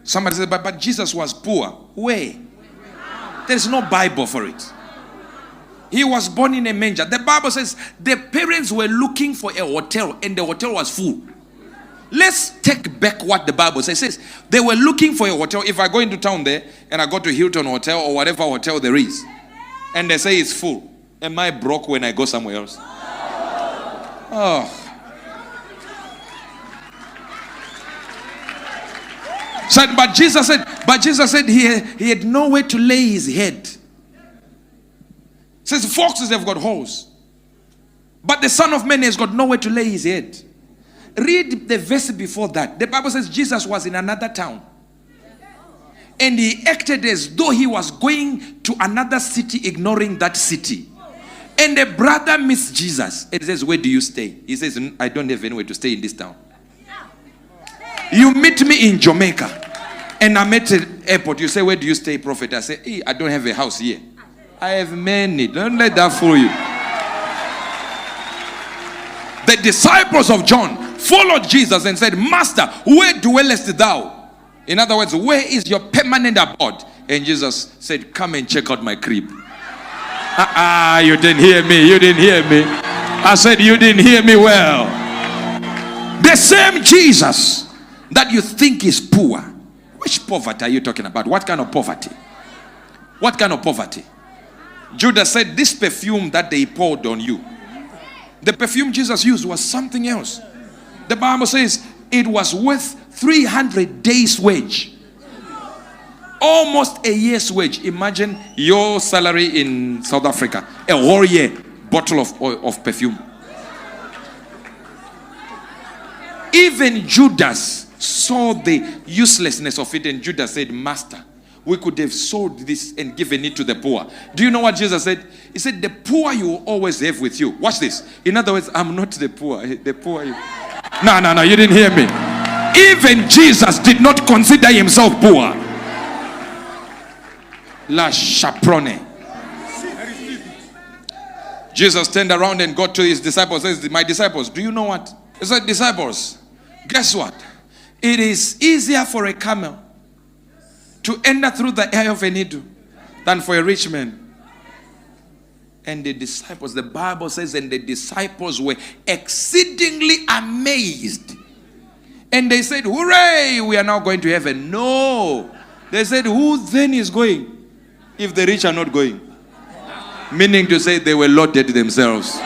Somebody said, but Jesus was poor. Where? There's no Bible for it. He was born in a manger. The Bible says the parents were looking for a hotel and the hotel was full. Let's take back what the Bible says. It says they were looking for a hotel. If I go into town there and I go to Hilton Hotel or whatever hotel there is, and they say it's full, am I broke when I go somewhere else? Oh. But Jesus said he had nowhere to lay his head. Says foxes have got holes, but the Son of Man has got nowhere to lay his head. Read the verse before that. The Bible says Jesus was in another town, and he acted as though he was going to another city, ignoring that city. And a brother meets Jesus. It says, where do you stay? He says, I don't have anywhere to stay in this town. You meet me in Jamaica, and I'm at the airport. You say, where do you stay, prophet? I say, hey, I don't have a house here. I have many. Don't let that fool you. The disciples of John followed Jesus and said, Master, where dwellest thou? In other words, where is your permanent abode? And Jesus said, come and check out my crib. You didn't hear me. You didn't hear me. I said, you didn't hear me well. The same Jesus that you think is poor. Which poverty are you talking about? What kind of poverty? What kind of poverty? Judas said, this perfume that they poured on you, the perfume Jesus used was something else. The Bible says it was worth 300 days' wage. Almost a year's wage. Imagine your salary in South Africa. A whole year bottle of perfume. Even Judas saw the uselessness of it, and Judas said, Master, we could have sold this and given it to the poor. Do you know what Jesus said? He said, the poor you will always have with you. Watch this. In other words, I'm not the poor. The poor you. No, you didn't hear me. Even Jesus did not consider himself poor. La chaperone. Jesus turned around and got to his disciples. Says, my disciples, do you know what? He said, disciples, guess what? It is easier for a camel to enter through the eye of a needle than for a rich man. And the disciples, the Bible says, and the disciples were exceedingly amazed. And they said, hooray, we are now going to heaven. No. They said, who then is going if the rich are not going? Meaning to say they were loaded themselves.